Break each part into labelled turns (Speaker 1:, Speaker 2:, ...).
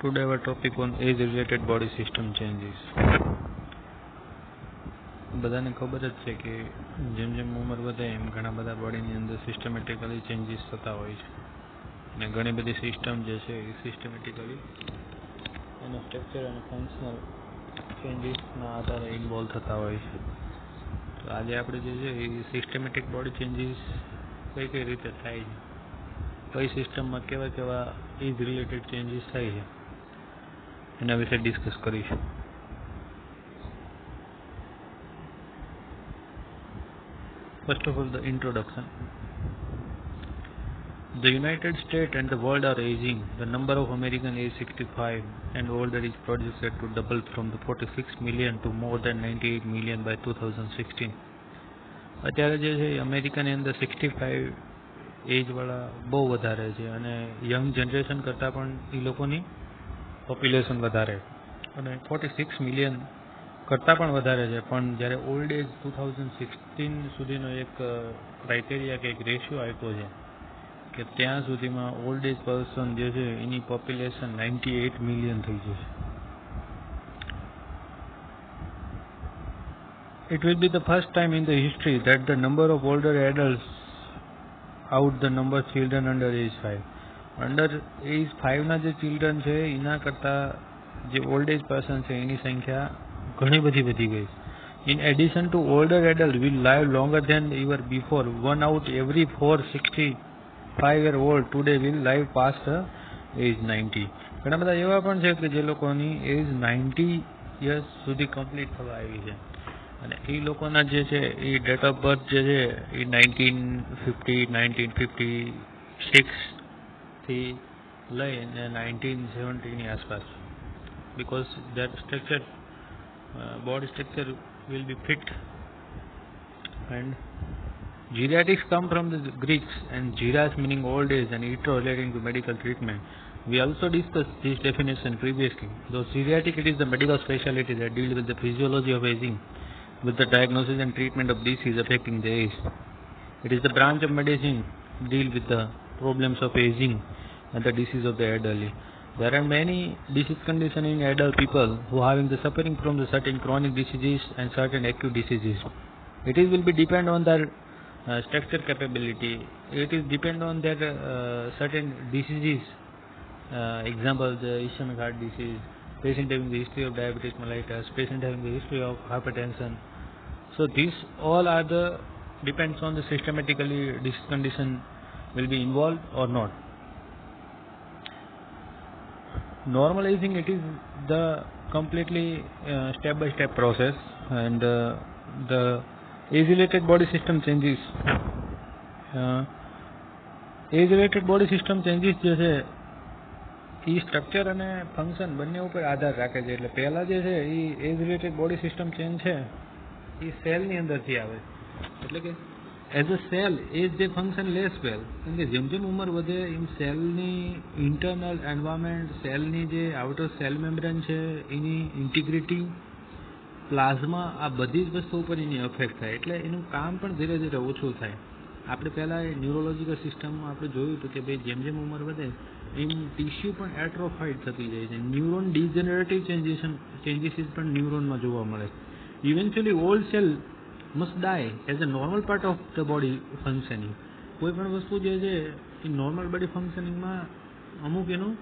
Speaker 1: Today our topic on age-related body system changes. બધાને ખબર જ છે કે જેમ જેમ ઉંમર વધે એમ ઘણા બધા બોડીની અંદર સિસ્ટમેટિકલી ચેન્જીસ થતા હોય છે અને ઘણી બધી સિસ્ટમ જે છે એ સિસ્ટમેટિકલી એના સ્ટ્રક્ચર અને ફંક્શનલ ચેન્જીસના આધારે ઇન્વોલ્વ થતા હોય છે. તો આજે આપણે જે છે એ સિસ્ટમેટિક બોડી ચેન્જીસ કઈ કઈ રીતે થાય છે, કઈ સિસ્ટમમાં કેવા કેવા એજ રિલેટેડ ચેન્જીસ થાય છે એના વિશે ડિસ્કસ કરીશું. First of all, the introduction. The United States and the world are aging. The number of Americans age 65 and older is projected to double from the 46 million to more than 98 million by 2016. અત્યારે જે છે અમેરિકાની અંદર 65 એજવાળા બહુ વધારે છે અને young generation કરતાં પણ એ લોકોની પોપ્યુલેશન વધારે અને 46 મિલિયન કરતાં પણ વધારે છે. પણ જ્યારે ઓલ્ડ એજ 2016 સુધીનો એક ક્રાઇટેરિયા કે એક રેશિયો આપ્યો છે કે ત્યાં સુધીમાં ઓલ્ડ એજ પર્સન જે છે એની પોપ્યુલેશન 98 મિલિયન થઈ જશે. It will be the first time in the history that the number of older adults out the number children under age 5. Under age 5 ના જે ચિલ્ડ્રન છે એના કરતાં જે ઓલ્ડ એજ પર્સન છે એની સંખ્યા ઘણી બધી વધી ગઈ. In addition to older adults will live longer than ever before. 1 out every 4 65-year-old today will live past age 90. ઘણા બધા એવા પણ છે કે જે લોકોની એજ 90 યર્સ સુધી કમ્પ્લીટ થવા આવી છે અને એ લોકોના જે છે એ ડેટ ઓફ બર્થ જે છે એ 1956 થી લઈને 1970 ની આસપાસ. Because that structure, body structure will be fit. And geriatrics come from the Greeks and geras meaning old age and ito relating to medical treatment. We also discussed this definition previously. Though geriatric, it is the medical specialty that deals with the physiology of aging, with the diagnosis and treatment of disease affecting the age. It is the branch of medicine deal with the problems of aging and the disease of the elderly. There are many disease conditions in adult people who are having the suffering from the certain chronic diseases and certain acute diseases. It is will be depend on their structure capability. It is depend on their certain diseases. Example, the ischemic heart disease, patient having the history of diabetes mellitus, patient having the history of hypertension. So these all are the depends on the systematically disease condition will be involved or not. Normal aging, it is the completely step by step process and the age related body system changes. Age related body system changes જે છે એ structure અને function બંને ઉપર આધાર રાખે છે. એટલે પહેલાં જે છે એ એજ રિલેટેડ બોડી સિસ્ટમ ચેન્જ છે એ સેલની અંદરથી આવે છે. એટલે કે એઝ અ સેલ એ જે ફંક્શન લેસ વેલ, કેમ કે જેમ જેમ ઉંમર વધે એમ સેલની ઇન્ટરનલ એન્વાયરમેન્ટ, સેલની જે આઉટર સેલ મેમ્બ્રેન છે એની ઇન્ટિગ્રિટી, પ્લાઝમા, આ બધી જ વસ્તુ ઉપર એની અફેક્ટ થાય. એટલે એનું કામ પણ ધીરે ધીરે ઓછું થાય. આપણે પહેલાં ન્યુરોલોજીકલ સિસ્ટમમાં આપણે જોયું હતું કે ભાઈ જેમ જેમ ઉંમર વધે એમ ટિશ્યુ પણ એટ્રોફાઇડ થતી જાય છે. ન્યુરોન ડિજનરેટિવ ચેન્જીસ પણ ન્યુરોનમાં જોવા મળે. Eventually old cell must die as a normal part of the body functioning. કોઈ પણ વસ્તુ જે છે એ નોર્મલ બોડી ફંક્શનિંગમાં અમુક એનું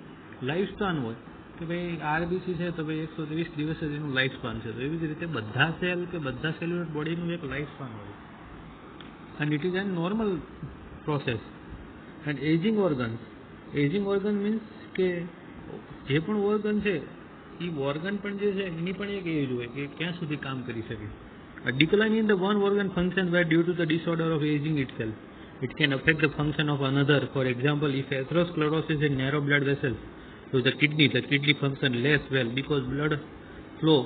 Speaker 1: લાઈફ સ્પાન હોય કે ભાઈ આરબીસી છે તો ભાઈ 130 દિવસ જ એનું લાઈફ સ્પાન છે. તો એવી જ રીતે બધા સેલ કે બધા સેલ્યુલર બોડીનું એક લાઈફ સ્પાન હોય and it is a normal process. And aging organs means કે જે પણ ઓર્ગન છે એ ઓર્ગન પણ જે છે એની પણ એક એજ હોય કે ક્યાં સુધી કામ કરી શકે. A decline in the one organ function were due to the disorder of aging itself. It can affect the function of another. For example, if atherosclerosis in narrow blood vessels to the kidney function less well because blood flow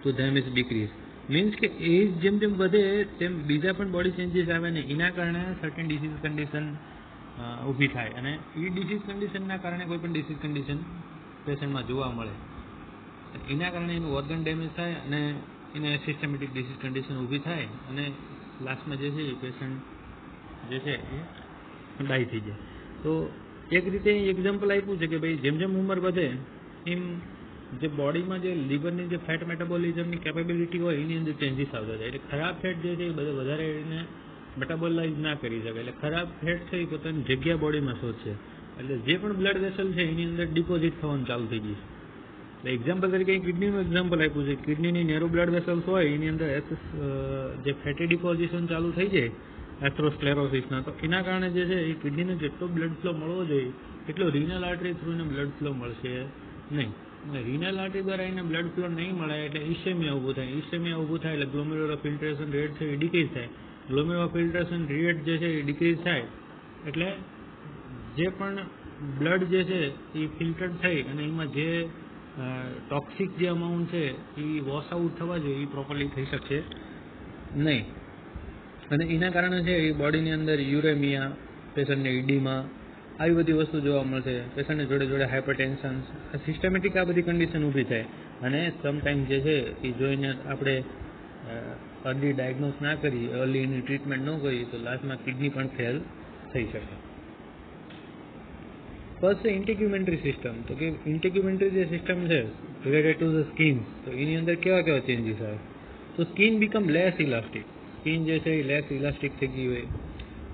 Speaker 1: to them is decreased. Means કે એજ જેમ જેમ વધે તેમ બીજા પણ body changes આવે ને એના કારણે સર્ટેન ડિસીઝ કન્ડિશન ઊભી થાય અને એ ડિસીઝ કન્ડિશનના કારણે કોઈ પણ ડિસીઝ કન્ડિશન પેશન્ટમાં જોવા મળે. એના કારણે એનું ઓર્ગન ડેમેજ થાય અને એને સિસ્ટમેટિક ડિસીઝ કન્ડિશન ઊભી થાય અને લાસ્ટમાં જે છે એ પેશન્ટ જે છે એ ડાય થઈ જાય. તો એક રીતે એક્ઝામ્પલ આપ્યું છે કે ભાઈ જેમ જેમ ઉંમર વધે એમ જે બોડીમાં જે લીવરની જે ફેટ મેટાબોલિઝમની કેપેબિલિટી હોય એની અંદર ચેન્જીસ આવતા જાય. એટલે ખરાબ ફેટ જે છે એ બધે વધારે એને મેટાબોલાઇઝ ના કરી શકે. એટલે ખરાબ ફેટ છે એ પોતાની જગ્યા બોડીમાં શોધશે. એટલે જે પણ બ્લડ વેસલ છે એની અંદર ડિપોઝિટ થવાનું ચાલુ થઈ જશે. એટલે એક્ઝામ્પલ તરીકે કિડનીનું એક્ઝામ્પલ આપ્યું છે. કિડનીની નેરો બ્લડ વેસલ્સ હોય એની અંદર જે ફેટી ડિપોઝિશન ચાલુ થઈ જાય એથ્રોસ્ક્લેરોસિસના, તો એના કારણે જે છે એ કિડનીને જેટલો બ્લડ ફ્લો મળવો જોઈએ એટલો રિનલ આર્ટરી થ્રુ એને બ્લડ ફ્લો મળશે નહીં. અને રિનલ આર્ટરી દ્વારા એને બ્લડ ફ્લો નહીં મળે એટલે ઇસેમિયા ઊભું થાય. ઇસેમિયા ઊભું થાય એટલે ગ્લોમેરુલર ફિલ્ટ્રેશન રેટ છે એ ડિક્રીઝ થાય. ગ્લોમેરુલર ફિલ્ટ્રેશન રેટ જે છે એ ડિક્રીઝ થાય એટલે જે પણ બ્લડ જે છે એ ફિલ્ટર્ડ થઈ અને એમાં જે ટોક્સિક જે અમાઉન્ટ છે એ વોશ આઉટ થવા જોઈએ એ પ્રોપરલી થઈ શકશે નહીં. અને એના કારણે છે એ બોડીની અંદર યુરેમિયા, પેશન્ટને ઇડીમાં આવી બધી વસ્તુ જોવા મળશે. પેશન્ટને જોડે જોડે હાઇપરટેન્શન, સિસ્ટમેટિક આ બધી કન્ડિશન ઊભી થાય. અને સમટાઈમ જે છે એ જોઈને આપણે અર્લી ડાયગ્નોસ ના કરી, અર્લી એની ટ્રીટમેન્ટ ન કરી તો લાસ્ટમાં કિડની પણ ફેલ થઈ શકે. ફર્સ્ટ છે ઇન્ટિગ્યુમેન્ટરી સિસ્ટમ. તો કે ઇન્ટિગ્યુમેન્ટરી જે સિસ્ટમ છે રિલેટેડ ટુ ધ સ્કિન, તો એની અંદર કેવા કેવા ચેન્જીસ આવે? તો skin become less elastic. Skin જે છે એ લેસ ઇલાસ્ટિક થઈ ગઈ હોય.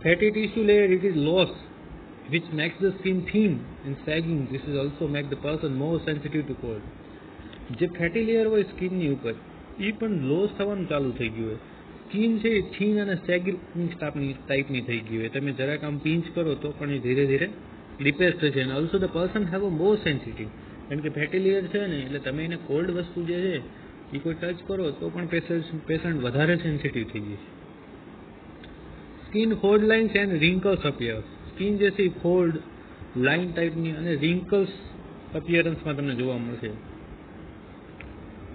Speaker 1: Fatty tissue layer it is loss which makes the skin thin and sagging. This is also make the person more sensitive to cold. જે fatty layer હોય સ્કિનની ઉપર એ પણ લોસ થવાનું ચાલુ થઈ ગયું હોય. સ્કિન છે એ થીન અને સેગિંગ ટાઈપની થઈ ગઈ હોય. તમે જરાક આમ પિંચ કરો તો પણ એ ધીરે ધીરે રિપેર થશે. અને also the person have a more sensitive. કારણ કે ફેટી લેયર છે ને એટલે તમે એને કોલ્ડ વસ્તુ જે છે એ કોઈ ટચ કરો તો પણ પેશન્ટ વધારે સેન્સિટિવ થઈ જશે. Skin fold lines and wrinkles appear. Skin જે છે એ ફોલ્ડ લાઇન ટાઈપની અને રિંકલ્સ અપિયરન્સમાં તમને જોવા મળશે.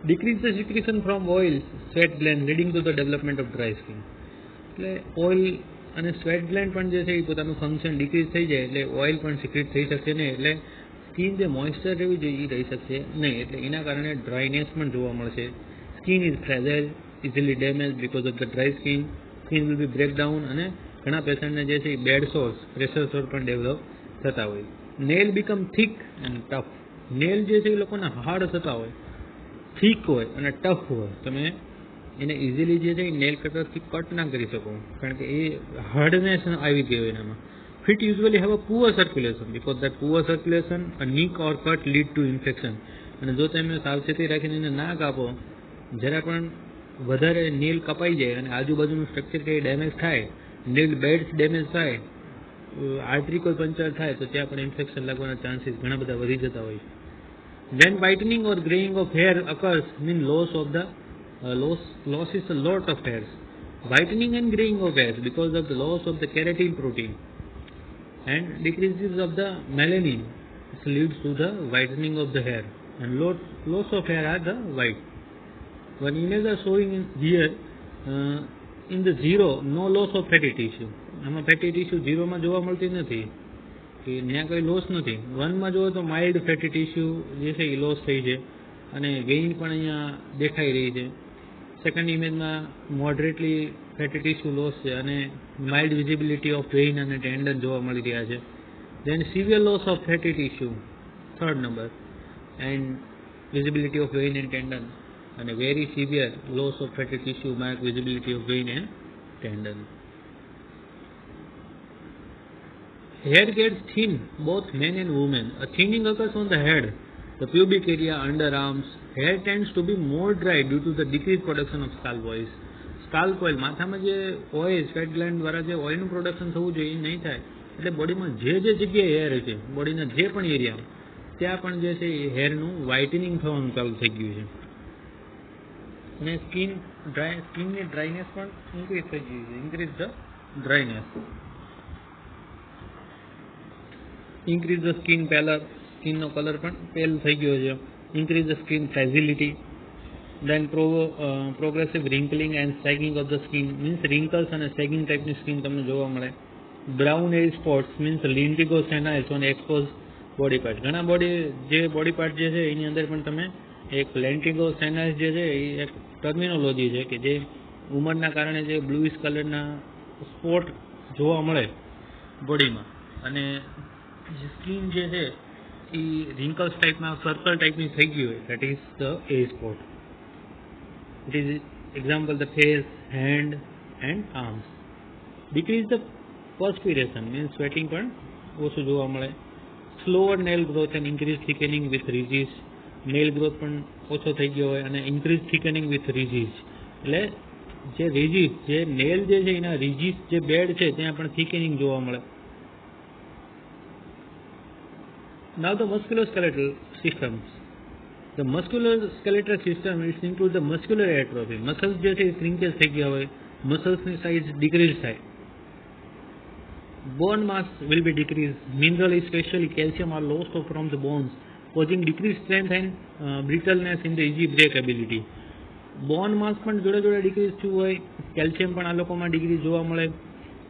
Speaker 1: Decrease the secretion from oil, sweat gland leading to the development of dry skin. એટલે ઓઇલ અને સ્વેટ ગ્લેન્ડ પણ જે છે એ પોતાનું ફંક્શન ડિક્રીઝ થઈ જાય એટલે ઓઇલ પણ સિક્રેટ થઈ શકશે નહીં. એટલે સ્કિન જે મોઇસ્ચર રહેવી જોઈએ એ રહી શકશે નહીં. એટલે એના કારણે ડ્રાયનેસ પણ જોવા મળશે. Skin is fragile, easily damage because of the dry skin. Skin will be break down અને ઘણા પેશન્ટને જે છે એ બેડ સોર્સ, પ્રેશર સોર પણ ડેવલપ થતા હોય. Nail become thick and tough. Nail જે છે એ લોકોના હાર્ડ થતા હોય, થિક હોય અને ટફ હોય. તમે એને ઇઝીલી જે છે એ નેલ કટરથી કટ ના કરી શકો કારણ કે એ હાર્ડનેસ આવી ગઈ હોય એનામાં. Feet usually have a poor circulation because that poor circulation a nick or cut lead to infection. અને જો તમે સાવચેતી રાખીને એને ના કાપો, જરા પણ વધારે નેલ કપાઈ જાય અને આજુબાજુનું સ્ટ્રક્ચર કંઈ ડેમેજ થાય, નેલ બેડ્સ ડેમેજ થાય, આર્ટરી કોઈ પંચર થાય તો ત્યાં પણ ઇન્ફેક્શન લાગવાના ચાન્સીસ ઘણા બધા વધી જતા હોય છે. When whitening or graying of hair occurs, mean loss is a lot of hairs. Whitening and graying of hairs because of the loss of the keratin protein and decreases of the melanin. This leads to the whitening of the hair and loss of hair are the white. One image are showing in here in the zero no loss of fatty tissue. આમાં fatty tissue ઝીરોમાં જોવા મળતી નથી કે ત્યાં કંઈ loss નથી. વનમાં જોવો તો માઇલ્ડ ફેટી ટીસ્યુ જે છે એ લોસ થઈ છે અને ગેઇન પણ અહીંયા દેખાઈ રહી છે. સેકન્ડ ઇમેજમાં મોડરેટલી ફેટી ટીસ્યુ લોસ છે અને માઇલ્ડ વિઝિબિલિટી ઓફ વેઇન અને ટેન્ડન જોવા મળી રહ્યા છે. Then severe loss of fatty tissue third number and visibility of vein and tendon અને very severe loss of fatty tissue mark visibility of vein and tendon. Hair gets thin, both men and women. A thinning occurs on the head, the pubic area, underarms. Hair tends to be more dry due to the decreased production of scalp oils. Scalp oil, માથામાં જે oil, sweat gland દ્વારા જે ઓઇલનું production થવું જોઈએ એ નહીં થાય. એટલે બોડીમાં જે જગ્યાએ હેર છે, બોડીના જે પણ એરિયામાં ત્યાં પણ જે છે એ હેરનું વ્હાઇટનિંગ થવાનું ચાલુ થઈ ગયું છે. અને સ્કિનની ડ્રાયનેસ પણ ઇન્ક્રીઝ થઈ ગઈ છે. Increase the dryness. Increase the skin pallor, સ્કિનનો કલર પણ પેલ થઈ ગયો છે. Increase the skin fragility. Then progressive wrinkling and sagging of the skin means wrinkles અને સેગિંગ ટાઈપની સ્કિન તમને જોવા મળે. Brown age spots means lentigo senilis on expose body part. ઘણા બોડી પાર્ટ જે છે એની અંદર પણ તમે એક લેન્ટિગો સેનાઇલ્સ જે છે એ એક ટર્મિનોલોજી છે કે જે ઉંમરના કારણે જે બ્લુઇશ કલરના સ્પોટ જોવા મળે બોડીમાં અને સ્કિન જે છે એ રિંકલ્સ ટાઈપના સર્કલ ટાઈપની થઈ ગઈ હોય, that is the age spot. It is example the face, hand and arms. Decrease the perspiration means sweating પણ ઓછું જોવા મળે. Slower nail growth and increased thickening with ridges. nail growth પણ ઓછો થઈ ગયો હોય અને increased thickening with ridges. એટલે જે ridges જે nail જે છે એના ridges જે બેડ છે ત્યાં પણ thickening જોવા મળે. Now the musculoskeletal systems. The musculoskeletal system is include the muscular atrophy. Muscles જે છે shrinkage થઈ ગયા હોય, muscles ની size decrease થાય. Bone mass will be decreased. Mineral, especially calcium, are lost from the bones, causing decreased strength and brittleness in the easy break ability. Bone mass પણ જોડે જોડે decrease થયું હોય, calcium પણ આ લોકોમાં decrease જોવા મળે.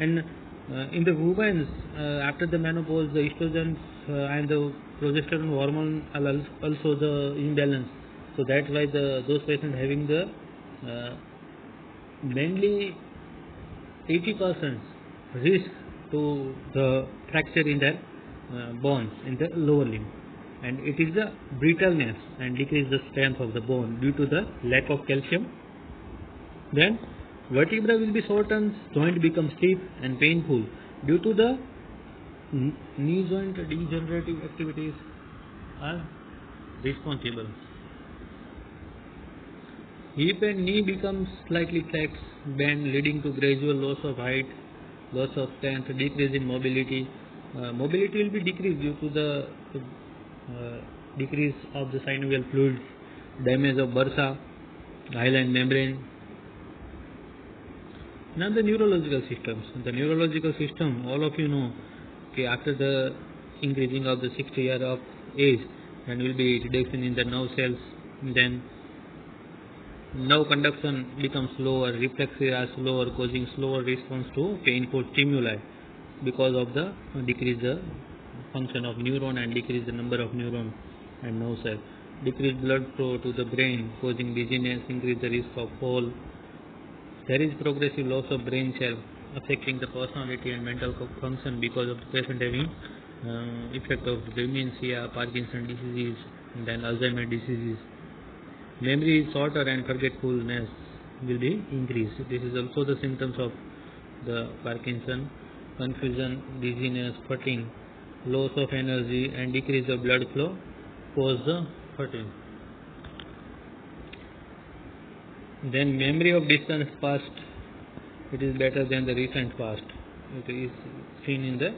Speaker 1: And in the women, after the menopause, the estrogen and the progesterone hormone are also the imbalance. So that's why those patients having the mainly 80% risk to the fracture in their bones in the lower limb, and it is the brittleness and decrease the strength of the bone due to the lack of calcium. Then vertebra will be shortened, joint becomes stiff and painful due to the knee joint degenerative activities are responsible. Hip and knee becomes slightly flexed, bend, leading to gradual loss of height, loss of strength, decrease in mobility. Mobility will be decreased due to the decrease of the synovial fluid, damage of bursa, hyaline membrane. Now the neurological systems. The neurological system, all of you know, okay, after the increasing of the 60 year of age, then will be reduction in the nerve cells, then nerve conduction becomes slower, reflexes are slower, causing slower response to painful stimuli because of the decrease the function of neuron and decrease the number of neuron and nerve cells. Decreased blood flow to the brain, causing dizziness, increase the risk of fall. There is progressive loss of brain cells, affecting the personality and mental function because of the patient having effect of dementia, Parkinson disease, and then Alzheimer's diseases. Memory is shorter and forgetfulness will be increased. This is also the symptoms of the Parkinson. Confusion, dizziness, fatigue, loss of energy and decrease of blood flow cause the fatigue. Then memory of distant past, it is better than the recent past. It is seen in the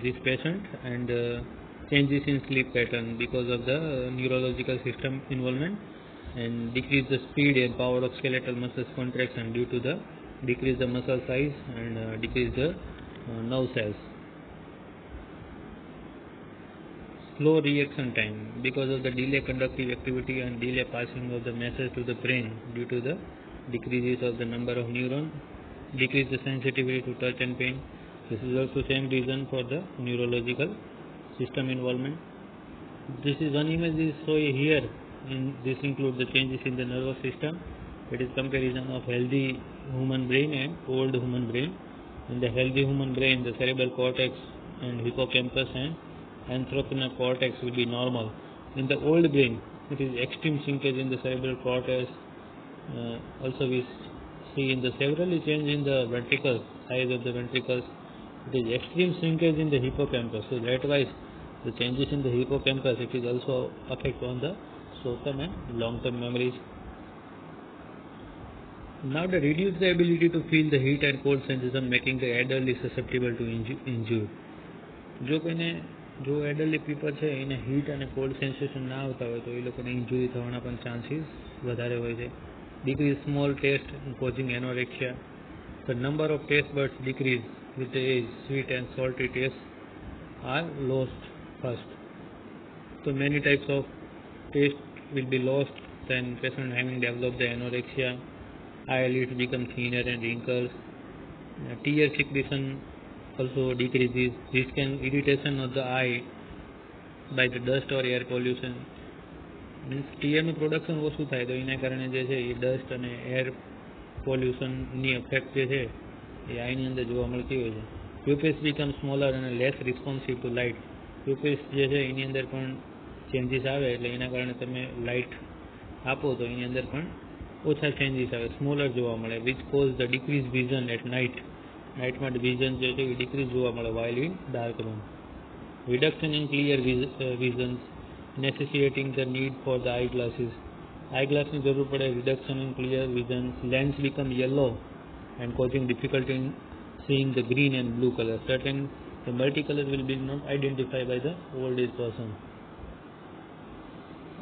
Speaker 1: this patient. And changes in sleep pattern because of the neurological system involvement, and decrease the speed and power of skeletal muscles contraction due to the decrease the muscle size and decrease the nerve cells. Slow reaction time because of the delay conductive activity and delay passing of the message to the brain due to the decreases of the number of neurons, decrease the sensitivity to touch and pain. This is also same reason for the neurological system involvement. This is one image is shown here. This includes the changes in the nervous system. It is comparison of healthy human brain and old human brain. In the healthy human brain, the cerebral cortex and hippocampus and anthropoid cortex will be normal. In the old brain, it is extreme shrinkage in the cerebral cortex. Also we see in the severally change in the ventricles, size of the ventricles. It is extreme shrinkage in the hippocampus. So that why the changes in the hippocampus, it is also affect on the short-term and long-term memories. Now the reduce the ability to feel the heat and cold sensation, making the elderly susceptible to injury. જો elderly people છે એને heat અને cold sensation ના આવતા હોય તો એ લોકોને ઇન્જુરી થવાના પણ ચાન્સીસ વધારે હોય છે. Decrease small taste causing anorexia. The number of taste buds decrease with the age. Sweet and salty taste are lost first. So many types of taste will be lost. Then patient having developed the anorexia. Eyelids become thinner and wrinkles. Tear secretion also decreases. This can irritation of the eye by the dust or air pollution. Means ટીયરનું production ઓછું થાય તો એના કારણે જે છે એ dust અને એર પોલ્યુશનની અફેક્ટ જે છે એ આઈની અંદર જોવા મળતી હોય છે. પ્યુપિલ્સ બીકમ સ્મોલર અને less responsive to light. Pupils જે છે એની અંદર પણ ચેન્જીસ આવે, એટલે એના કારણે તમે લાઇટ આપો તો એની અંદર પણ ઓછા ચેન્જીસ આવે, સ્મોલર જોવા મળે, which cause the decrease vision at નાઇટમાં વિઝન જે છે એ ડિક્રીઝ જોવા મળે while in dark room. Reduction in clear visions necessitating the need for the eyeglasses. Eyeglassની જરૂર પડે, reduction in clear vision, lens become yellow and causing difficulty in seeing the green and blue color. Certain the multicolor will be not identified by the old age person.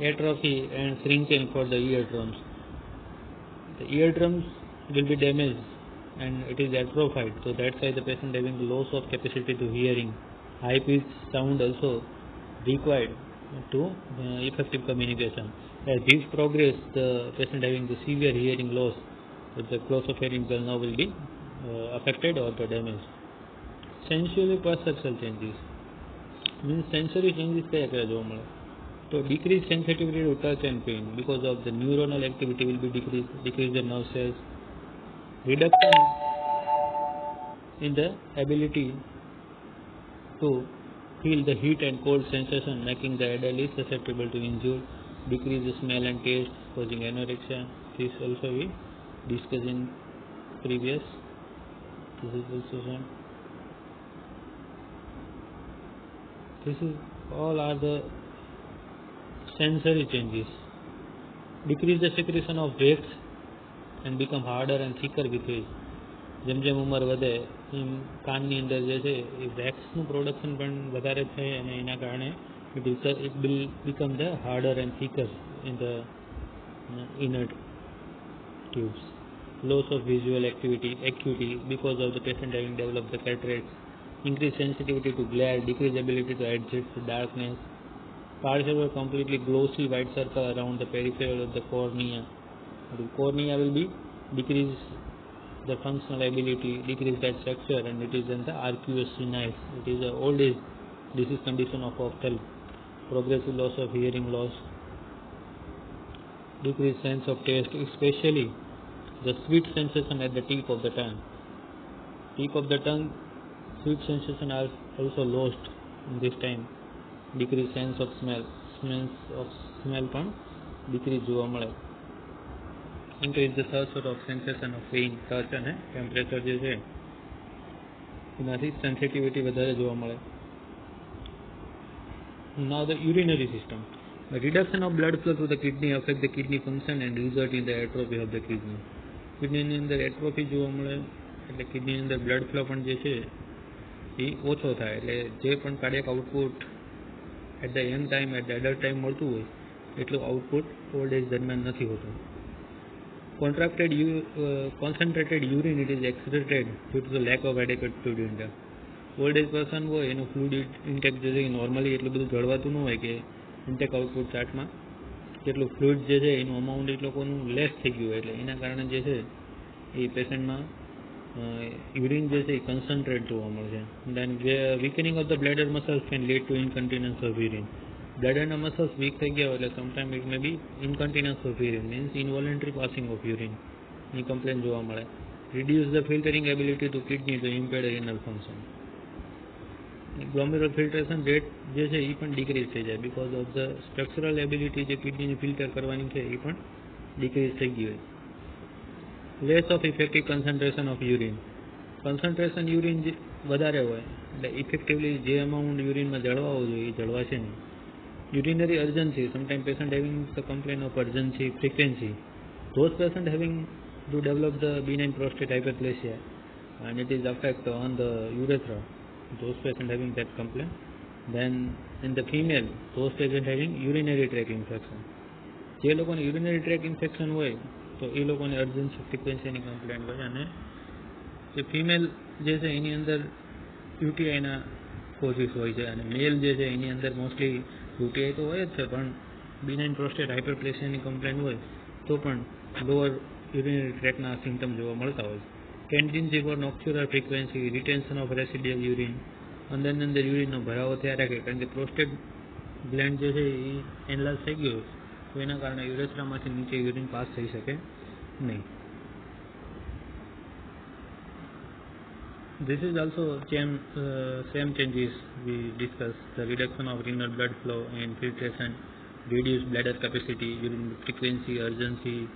Speaker 1: Atrophy and shrinking for the eardrums. The eardrums will be damaged and it is atrophied, so that's why the patient having loss of capacity to hearing. High pitched sound also required to effective communication. As this progress, the patient having the severe hearing loss, the glossopharyngeal nerve will be affected or damaged. Sensory perceptual changes means sensory changes kya kya જોવા મળે? તો decreased sensitivity to touch and pain because of the neuronal activity will be decrease the nerve cells. Reduction in the ability to feel the heat and cold sensation, making the adult is susceptible to injury. Decrease the smell and taste, causing anorexia. This also we discussed in previous. This is also some. This is all are the sensory changes. Decrease the secretion of wax and become harder and thicker with age. જેમ જેમ ઉંમર વધે એમ કાનની અંદર જે છે એ વેક્સનું production પણ વધારે થાય અને એના કારણે it will become the harder and thicker in the inner tubes. Loss of visual acuity because of the patient having developed the cataracts. Increased sensitivity to glare, decreased ability to adjust to darkness. Partial or completely glossy white circle around the peripheral of the cornea. The cornea will be decreased the functional ability, decrease that structure, and it is in the arcuous senilis. It is an old age disease condition of ophthalmia. Progressive loss of hearing loss, decreased sense of taste, especially the sweet sensation at the tip of the tongue. Tip of the tongue, sweet sensation are also lost in this time. Decreased sense of smell, પણ decrease જોવા મળે. Increase the sort of sensation of pain, touch અને temperature જે છે એનાથી sensitivity વધારે જોવા મળે. Now the urinary system. The reduction of blood flow to the kidney affect the kidney function and result in the atrophy of the kidney. Kidney ની અંદર atrophy જોવા મળે એટલે kidney ની અંદર blood flow પણ જે છે એ ઓછો થાય, એટલે જે પણ cardiac output at the young time, at the adult time મળતું હોય એટલું output old age દરમિયાન નથી હોતું. Concentrated urine it is excreted due to the lack of adequate fluid intake. Old age person હોય એનું fluid intake જે છે નોર્મલી એટલું બધું જળવાતું ન હોય કે intake output ચાર્ટમાં જેટલું fluid જે છે એનું અમાઉન્ટ એ લોકોનું લેસ થઈ ગયું હોય, એટલે એના કારણે જે છે એ પેશન્ટમાં યુરિન જે છે એ કન્સન્ટ્રેટ જોવા મળશે. Then weakening of the bladder muscles can lead to incontinence of urine. બ્લેડરના મસલ્સ વીક થઈ ગયા હોય એટલે sometime it may be incontinence of urine means involuntary passing of urine ની કમ્પ્લેન જોવા મળે. Reduce the filtering ability to kidney to impaired renal function. Glomerular filtration rate જે છે એ પણ ડિક્રીઝ થઈ જાય because of the structural ability જે કિડનીની ફિલ્ટર કરવાની છે એ પણ ડિક્રીઝ થઈ ગઈ હોય. Less of effective concentration of urine. Concentration urine વધારે હોય એટલે ઇફેક્ટિવલી જે અમાઉન્ટ યુરિનમાં જળવાવું જોઈએ એ જળવાશે નહીં. Urinary urgency, sometimes patient having the complaint of urgency frequency. Those patient having to develop the benign prostate hyperplasia and it is affect on the urethra. Those patient having that complaint. Then in the female, those patient having urinary tract infection. જે લોકોને urinary tract infection હોય તો એ લોકોને urgency frequency ની complaint હોય અને જે female જે છે એની અંદર UTI ના કોઝિસ હોય છે અને મેલ જે છે એની અંદર મોસ્ટલી UTI તો હોય જ છે પણ benign prostate hyperplasia ની કમ્પ્લેન હોય તો પણ લોઅર યુરિનરી ટ્રેકના સિમ્ટમ જોવા મળતા હોય. Tendency for nocturnal frequency, retention of residual urine, અંદરની અંદર યુરિનનો ભરાવો થયા રાખે કારણ કે પ્રોસ્ટેટ ગ્લેન્ડ જે છે એ એનલાર્જ થઈ ગયો તો એના કારણે યુરેથ્રામાંથી નીચે યુરિન પાસ થઈ શકે નહીં. This is also same changes we discussed: the reduction of renal blood flow and filtration, reduced bladder capacity during frequency, urgency,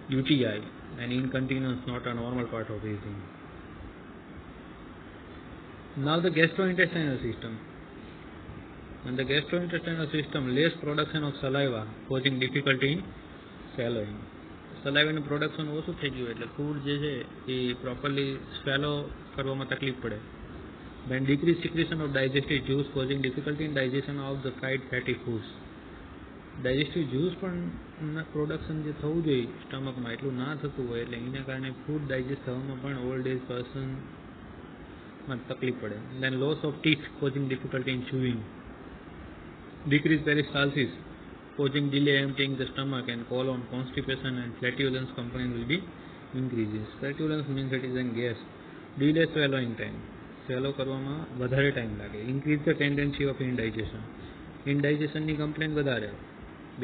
Speaker 1: UTI, and incontinence not a normal part of breathing. Now the gastrointestinal system. In the gastrointestinal system, less production of saliva causing difficulty in swallowing. સલાઈવાનું production ઓછું થઈ ગયું એટલે food જે છે એ properly સ્વેલો કરવામાં તકલીફ પડે. Then decreased secretion of digestive juice causing difficulty in digestion of the fried fatty foods. Digestive juice પણ પ્રોડક્શન જે થવું જોઈએ સ્ટમકમાં એટલું ના થતું હોય એટલે એના કારણે ફૂડ ડાયજેસ્ટ થવામાં પણ ઓલ્ડ એજ પર્સનમાં તકલીફ પડે. Then loss of teeth causing difficulty in chewing. Decreased peristalsis causing delay emptying the stomach and colon, constipation and flatulence complaint will be increases. Flatulence means it is in gas. Delay swallowing time. Swallow કરવામાં વધારે time લાગે. Increase the tendency of indigestion. Indigestion ની complaint વધારે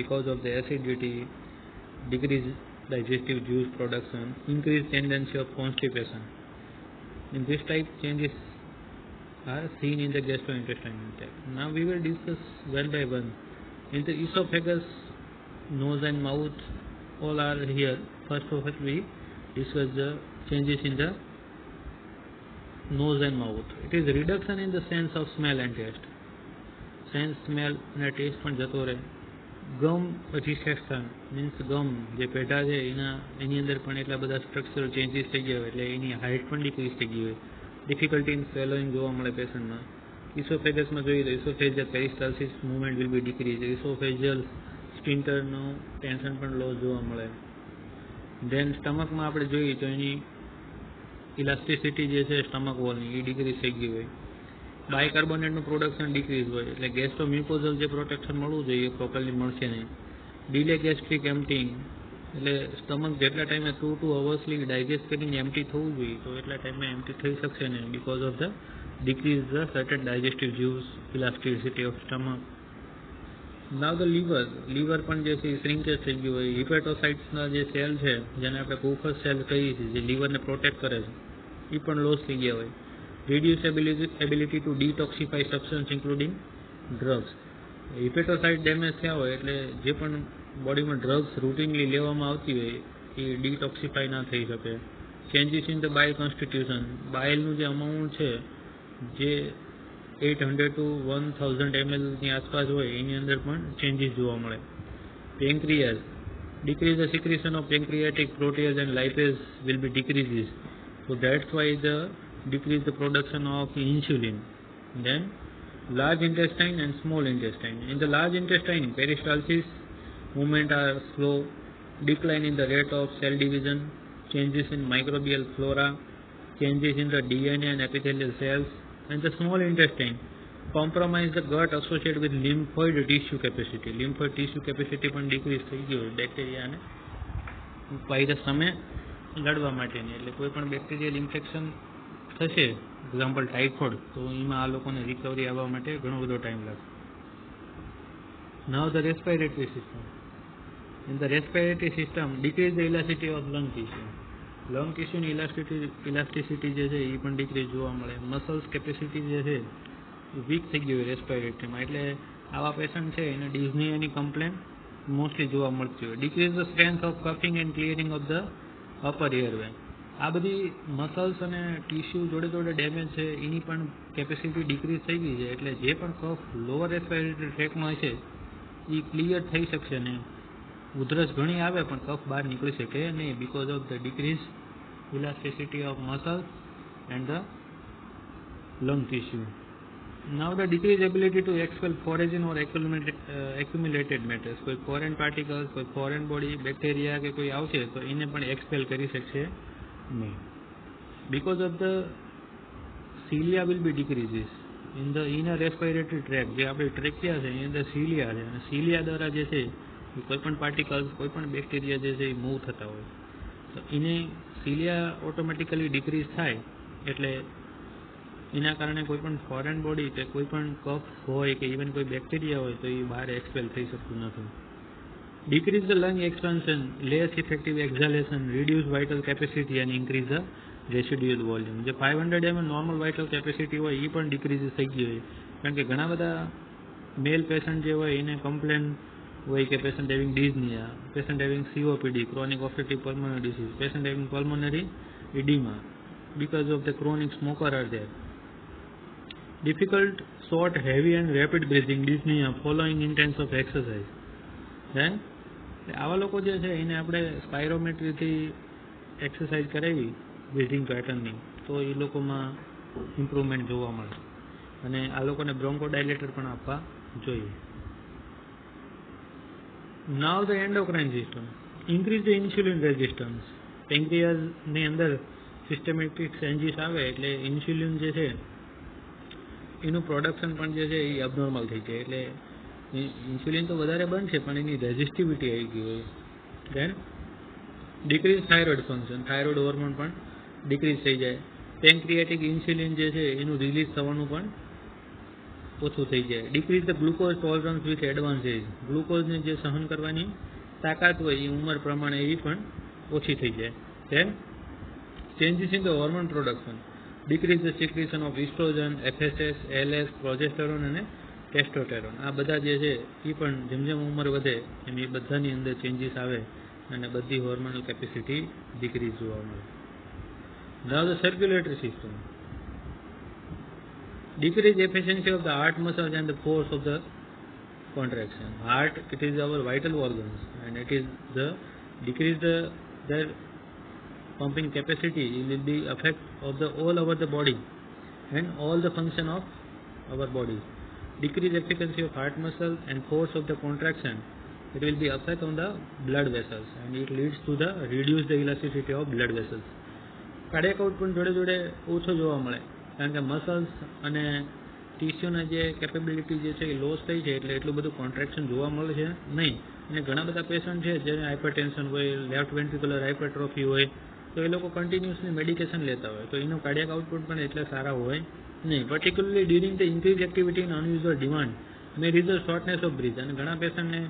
Speaker 1: because of the acidity, decreased digestive juice production, increased tendency of constipation. In this type changes are seen in the gastrointestinal tract. Now we will discuss one by one. In the esophagus, nose and mouth, all are here. First of all, we discuss the changes in the nose and mouth. It is reduction in the sense of smell and taste. Sense, smell and taste પણ જતો રહે. ગમ રિસેક્શન means ગમ જે પેઢા છે એની અંદર પણ એટલા બધા સ્ટ્રક્ચરલ ચેન્જીસ થઈ ગયા હોય એટલે એની હાઇટ પણ ડિક્રીઝ થઈ ગઈ હોય. ડિફિકલ્ટી ઇન સ્વેલોઈંગ જોવા મળે પેશન્ટમાં. ઇસોફેગસમાં જોઈએ તો oesophageal peristalsis movement will be decrease. ઇસોફેજિયલ સ્ટિન્ટરનું ટેન્શન પણ લોસ જોવા મળે. ધેન સ્ટમકમાં આપણે જોઈએ તો એની ઇલાસ્ટિસિટી જે છે સ્ટમક વોલની એ ડિક્રીઝ થઈ ગઈ હોય. બાયકાર્બોનેટનું પ્રોડક્શન ડિક્રીઝ હોય એટલે ગેસ્ટ્રોમ્યુકોઝલ જે પ્રોટેક્શન મળવું જોઈએ એ પ્રોપરલી મળશે નહીં. ડિલે ગેસ્ટ્રિક એમ્પટીંગ એટલે સ્ટમક જેટલા ટાઈમે 2 અવર્સલી ડાયજેસ્ટ કરીને એમ્પટી થવું જોઈએ તો એટલા ટાઈમે એમ્પટી થઈ શકશે નહીં because of the decrease the certain digestive juice, elasticity of stomach. Now the liver પણ જે છે શ્રિંકેજ થઈ ગયું હોય. હિપેટોસાઇટ્સના જે સેલ છે જેને આપણે કોફસ સેલ કહીએ છીએ જે લીવરને પ્રોટેક્ટ કરે છે એ પણ લોસ થઈ ગયા હોય. reduce ability to detoxify substance including drugs. Hepatocyte damage થયા હોય એટલે જે પણ બોડીમાં ડ્રગ્સ રૂટીનલી લેવામાં આવતી હોય એ ડિટોક્સિફાય ના થઈ શકે. Changes in the bile constitution. બાઇલનું જે અમાઉન્ટ છે જે 800 to 1000 ml ની આસપાસ હોય એની અંદર પણ ચેન્જીસ જોવા મળે. પેન્ક્રિયાઝ. decrease the secretion of pancreatic protease and lipase will be decreases, so that's why the decrease the production of insulin. Then large intestine and small intestine. In the large intestine, peristalsis movement are slow, decline in the rate of cell division, changes in microbial flora, changes in the DNA and epithelial cells. And the small intestine, compromise the gut associated with lymphoid tissue capacity. Lymphoid tissue capacity પણ decrease થઈ ગયો બેક્ટેરિયાને virus સામે લડવા માટેની. એટલે કોઈ પણ bacterial infection થશે એક્ઝામ્પલ ટાઇફોઇડ તો એમાં આ લોકોને રિકવરી આવવા માટે ઘણો બધો ટાઈમ લાગશે. Now the respiratory system. In the respiratory system, decrease the elasticity of lung tissue. Lung ટિશ્યુની ઇલાસ્ટિસિટી જે છે એ પણ ડિક્રીઝ જોવા મળે. મસલ્સ કેપેસિટી જે છે એ વીક થઈ ગઈ હોય રેસ્પિરેટરીમાં એટલે આવા પેશન્ટ છે એને ડિઝનીયાની કમ્પ્લેન મોસ્ટલી જોવા મળતી હોય. Decrease the strength of coughing and clearing of the upper airway. આ બધી મસલ્સ અને ટિશ્યુ જોડે જોડે ડેમેજ છે એની પણ કેપેસિટી ડિક્રીઝ થઈ ગઈ છે એટલે જે પણ કફ લોઅર રેસ્પિરેટરી ટ્રેકમાં છે એ ક્લિયર થઈ શકશે નહીં. ઉધરસ ઘણી આવે પણ કફ બહાર નીકળી શકે નહીં because of the decreased elasticity of muscles and the lung tissue. Now the decreased ability to expel foreign or accumulated matters. કોઈ foreign particles, કોઈ foreign body, bacteria કે કોઈ આવશે તો એને પણ expel કરી શકશે નહીં. Because of the cilia will be decreases in the inner respiratory tract. જે આપણી ટ્રેકિયા છે એની અંદર cilia છે અને cilia દ્વારા જે છે કોઈ પણ પાર્ટિકલ્સ કોઈ પણ બેક્ટેરિયા જે છે એ મૂવ થતા હોય તો એને સિલિયા ઓટોમેટિકલી ડિક્રીઝ થાય એટલે એના કારણે કોઈ પણ ફોરેન બોડી કે કોઈ પણ કફ હોય કે ઇવન કોઈ બેક્ટેરિયા હોય તો એ બહાર એક્સપેલ થઈ શકતું નથી. Decrease the lung expansion, less effective exhalation, reduce vital capacity અને ઇન્ક્રીઝ ધ રેસિડ્યુઅલ વોલ્યુમ. જે 500 ml નોર્મલ વાઇટલ કેપેસિટી હોય એ પણ ડિક્રીઝ થઈ ગઈ હોય, કારણ કે ઘણા બધા મેલ પેશન્ટ જે હોય એને કમ્પ્લેન હોય કે patient having dyspnoea, patient having COPD, chronic obstructive pulmonary disease, patient having pulmonary oedema because of the chronic smoker are there. Difficult, short, heavy and rapid breathing dyspnea following intense of exercise. Then આવા લોકો જે છે એને આપણે સ્પાયરોમેટ્રીથી exercise કરાવી breathing પેટર્નની, તો એ લોકોમાં ઇમ્પ્રુવમેન્ટ જોવા મળે. અને આ લોકોને બ્રોન્કોડાયલેટર પણ આપવા જોઈએ. Now the endocrine system increase the insulin resistance. પેન્ક્રિયાઝની અંદર સિસ્ટમેટિક ચેન્જીસ આવે એટલે ઇન્સ્યુલિન જે છે એનું પ્રોડક્શન પણ જે છે એ અબનોર્મલ થઈ જાય. એટલે ઇન્સ્યુલિન તો વધારે બનશે પણ એની રેઝિસ્ટિવિટી આવી ગઈ હોય. Then decrease thyroid function, thyroid hormone પણ ડિક્રીઝ થઈ જાય. પેન્ક્રિયાટિક ઇન્સ્યુલિન જે છે એનું રિલીઝ થવાનું પણ ઓછું થઈ જાય. Decrease the glucose tolerance with advance age. ગ્લુકોઝને જે સહન કરવાની તાકાત હોય એ ઉંમર પ્રમાણે એ પણ ઓછી થઈ જાય. Then changes in the hormone production, decrease the secretion of estrogen, FSH, LH, progesterone અને testosterone. આ બધા જે છે એ પણ જેમ જેમ ઉંમર વધે એમ એ બધાની અંદર ચેન્જીસ આવે અને બધી હોર્મોનલ કેપેસિટી ડિક્રીઝ જોવા મળે. Now the circulatory system, decrease efficiency of the heart muscles and the force of the contraction. Heart, it is our vital organs and it is the decrease their pumping capacity will be effect of the all over the body and all the function of our body. Decrease efficiency of heart muscle and force of the contraction, it will be effect on the blood vessels and it leads to the reduce the elasticity of blood vessels. Cardiac output જોડે જોડે ઓછો જોવા મળે, કારણ કે muscles અને ટીસ્યુના જે capability જે છે એ લોસ થઈ છે એટલે એટલું બધું કોન્ટ્રાક્શન જોવા મળે છે નહીં. અને ઘણા બધા પેશન્ટ છે જેને હાઇપરટેન્શન હોય, લેફ્ટ વેન્ટ્રિક્યુલર હાઇપરટ્રોફી હોય, તો એ લોકો કન્ટિન્યુઅસલી મેડિકેશન લેતા હોય તો એનું કાર્ડિયાક આઉટપુટ પણ એટલે સારા હોય નહીં. Particularly during the increase activity in unusual demand may result shortness of breath. અને ઘણા પેશન્ટને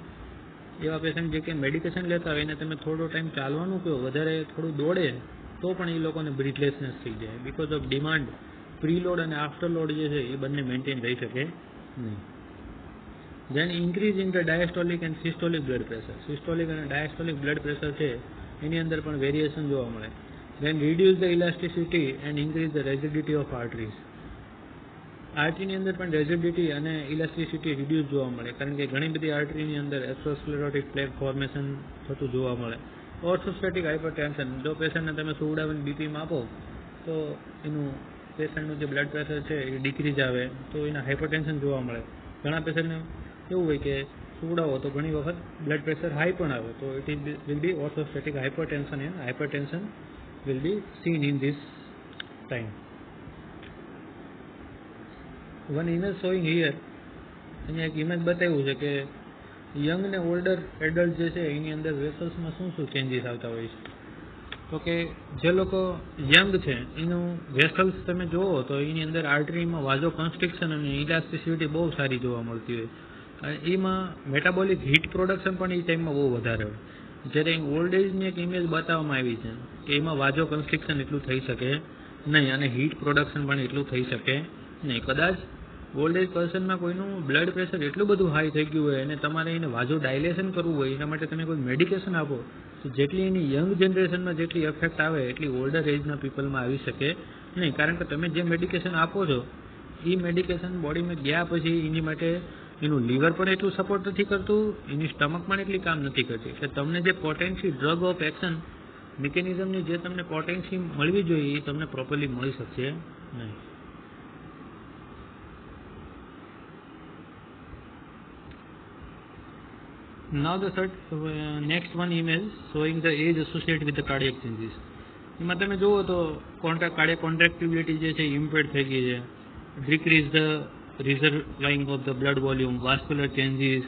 Speaker 1: એવા પેશન્ટ જે કે મેડિકેશન લેતા હોય એને તમે થોડો ટાઈમ ચાલવાનું કહો, વધારે થોડું દોડે તો પણ એ લોકોને બ્રીથલેસનેસ થઈ જાય બિકોઝ ઓફ ડિમાન્ડ. પ્રીલોડ અને આફ્ટર લોડ જે છે એ બંને મેન્ટેન રહી શકે નહીં. Then increase in the diastolic and systolic blood pressure. Systolic અને ડાયસ્ટોલિક બ્લડ પ્રેશર છે એની અંદર પણ વેરિએશન જોવા મળે. Then reduce the elasticity and increase the rigidity of arteries. આર્ટરીની અંદર પણ રેઝિડિટી અને ઇલાસ્ટિસિટી રિડ્યુસ જોવા મળે, કારણ કે ઘણી બધી આર્ટરીની અંદર એથ્રોસ્ક્લેરોટિક પ્લેક ફોર્મેશન થતું જોવા મળે. ઓર્થોસ્ટેટિક હાઇપરટેન્શન, જો પેશન્ટને તમે સુવડાવીને બીપીમાં આપો તો એનું પેશન્ટનું જે બ્લડ પ્રેશર છે એ ડિક્રીઝ આવે તો એના હાઇપરટેન્શન જોવા મળે. ઘણા પેશન્ટને એવું હોય કે સુવડાવો તો ઘણી વખત બ્લડ પ્રેશર હાઈ પણ આવે, તો it is will be orthostatic hypertension and hypertension will be seen in this time. One image showing here, અહીંયા એક ઇમેજ બતાવ્યું છે કે યંગ ને ઓલ્ડર એડલ્ટ જે છે એની અંદર વેસલ્સમાં શું શું ચેન્જીસ આવતા હોય છે. તો કે જે લોકો યંગ છે એનું વેસલ્સ તમે જુઓ તો એની અંદર આર્ટરીમાં વાઝો કન્સ્ટ્રિક્શન અને ઇલાસ્ટિસિટી બહુ સારી જોવા મળતી હોય. એમાં મેટાબોલિક હીટ પ્રોડક્શન પણ એ ટાઈમમાં બહુ વધારે હોય. જ્યારે ઓલ્ડ એજની એક ઇમેજ બતાવવામાં આવી છે કે એમાં વાઝો કન્સ્ટ્રિક્શન એટલું થઈ શકે નહીં અને હીટ પ્રોડક્શન પણ એટલું થઈ શકે નહીં. કદાચ ઓલ્ડ એજ પર્સનમાં કોઈનું બ્લડ પ્રેશર એટલું બધું હાઈ થઈ ગયું હોય અને તમારે એને વાઝો ડાયલેશન કરવું હોય, એના માટે તમે કોઈ મેડિકેશન આપો તો જેટલી એની યંગ જનરેશનમાં જેટલી એફેક્ટ આવે એટલી ઓલ્ડર એજના પીપલમાં આવી શકે નહીં. કારણ કે તમે જે મેડિકેશન આપો છો એ મેડિકેશન બોડીમાં ગયા પછી એની માટે એનું લીવર પણ એટલું સપોર્ટ નથી કરતું, એની સ્ટમક પણ એટલી કામ નથી કરતી. એટલે તમને જે પોટેન્શિયલ ડ્રગ ઓફ એક્શન મિકેનિઝમની જે તમને પોટેન્શિયલ મળવી જોઈએ એ તમને પ્રોપરલી મળી શકશે નહીં. Now the next one image showing the age associated with the cardiac changes. એમાં તમે જુઓ તો કાર્ડિયાક કોન્ટ્રાક્ટિબિલિટી જે છે ઇમ્પેર્ડ થઈ ગઈ છે. decrease the reserving of the blood volume, vascular changes,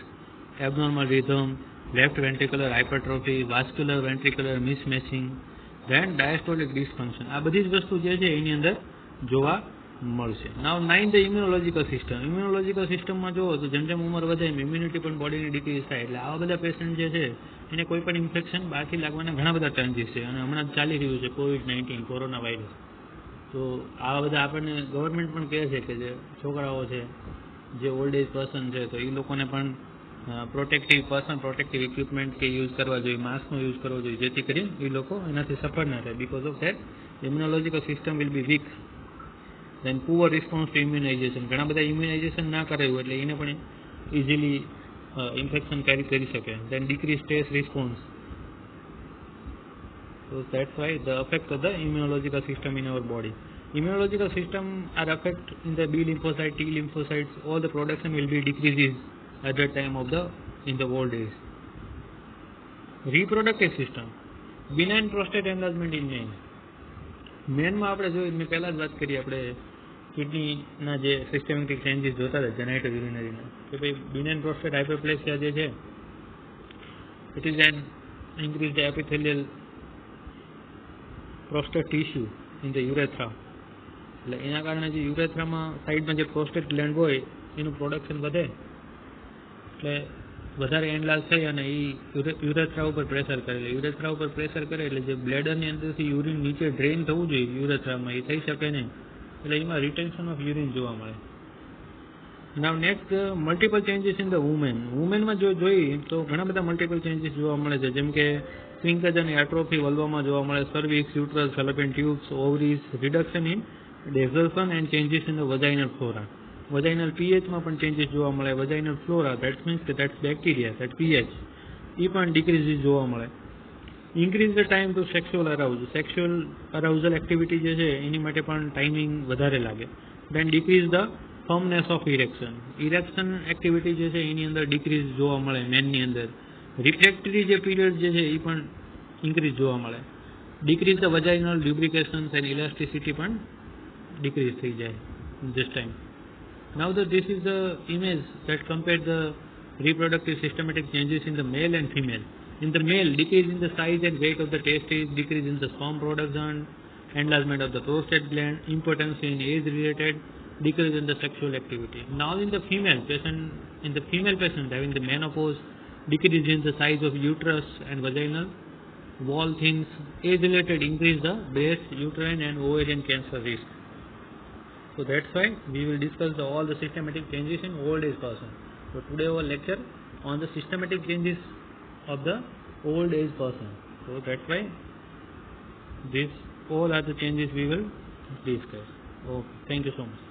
Speaker 1: abnormal rhythm, left ventricular hypertrophy, vascular ventricular mismatching, then diastolic dysfunction. આ બધી જ વસ્તુ જે છે એની અંદર જોવા મળશે. નાવ 9 ધ ઇમ્યુનોલોજીકલ સિસ્ટમ. ઇમ્યુનોલોજીકલ સિસ્ટમમાં જો તો જેમ જેમ ઉંમર વધે એમ ઇમ્યુનિટી પણ બોડીની ડિક્રીઝ થાય, એટલે આવા બધા પેશન્ટ જે છે એને કોઈ પણ ઇન્ફેક્શન બહારથી લાગવાના ઘણા બધા ચાન્સીસ છે. અને હમણાં ચાલી રહ્યું છે COVID-19 કોરોના વાયરસ. તો આવા બધા આપણને ગવર્મેન્ટ પણ કહે છે કે જે છોકરાઓ છે, જે ઓલ્ડ એજ પર્સન છે, તો એ લોકોને પણ પ્રોટેક્ટિવ ઇક્વિપમેન્ટ કે યુઝ કરવા જોઈએ, માસ્કનો યુઝ કરવો જોઈએ, જેથી કરીને એ લોકો એનાથી સફર ના થાય. Because of that immunological system will be weak. Then poor response to immunization. ઘણા બધા ઇમ્યુનાઇઝેશન ના કરાયું એટલે એને પણ ઇઝીલી ઇન્ફેક્શન કેરી કરી શકે. Then decrease stress response. So that's why the effect of the immunological system in our body. Immunological system are affect in the B lymphocyte, T lymphocytes. All the production will be decreases at the time of in the old age. Reproductive system. Benign prostate enlargement in men. મેનમાં આપણે જોઈએ, મેં પહેલાં જ વાત કરી, આપણે કિડનીના જે systematic changes જોતા હતા જેનાઇટો યુરિનરીના, કે ભાઈ બિનાઇન પ્રોસ્ટેટ હાઇપરપ્લેસિયા જે છે it is an increased epithelial prostate tissue in the urethra. એટલે એના કારણે જે યુરેથ્રામાં સાઈડમાં જે પ્રોસ્ટેટ ગ્લેન્ડ હોય એનું પ્રોડક્શન વધે, એટલે વધારે એનલાર્જ થઈ અને એ યુરેથ્રા ઉપર પ્રેશર કરે. યુરેથ્રા ઉપર પ્રેશર કરે એટલે જે બ્લેડરની અંદરથી યુરિન નીચે ડ્રેઇન થવું જોઈએ યુરેથ્રામાં, એ થઈ શકે નહીં. એટલે એમાં રિટેન્શન ઓફ યુરિન જોવા મળે. Now next, multiple changes in the વુમેનમાં જો જોઈએ તો ઘણા બધા મલ્ટિપલ ચેન્જીસ જોવા મળે છે, જેમ કે શ્રિંકેજ અને એટ્રોફી વલ્વમાં જોવા મળે, cervix, uterus, fallopian tubes, ovaries, reduction in desertion and changes in the vaginal flora. Vaginal પીએચમાં પણ ચેન્જીસ જોવા મળે. વજાઇનલ ફ્લોરા, દેટ મીન્સ કે દેટ્સ બેક્ટેરિયા, દેટ પીએચ, એ પણ ડિક્રીઝ જોવા મળે. Increase the time to sexual arousal activity જે છે એની માટે પણ ટાઈમિંગ વધારે લાગે. Then decrease the firmness of erection activity જે છે એની અંદર ડિક્રીઝ જોવા મળે મેનની અંદર. રિફ્રેક્ટરી જે પીરિયડ જે છે એ પણ ઇન્ક્રીઝ જોવા મળે. Decrease the vaginal lubrications and elasticity પણ ડિક્રીઝ થઈ જાય this time. Now this is the image that compares the reproductive systematic changes in the male and female. In the male, decrease in the size and weight of the testes, decrease in the sperm production, enlargement of the prostate gland, impotence in age-related, decrease in the sexual activity. Now in the female patient having the menopause, decrease in the size of uterus and vaginal wall things, age-related, increase the breast, uterine and ovarian cancer risk. So that's why we will discuss all the systematic changes in old age person. So today our lecture on the systematic changes of the old age person. So that's why all are the changes we will discuss. Okay, thank you so much.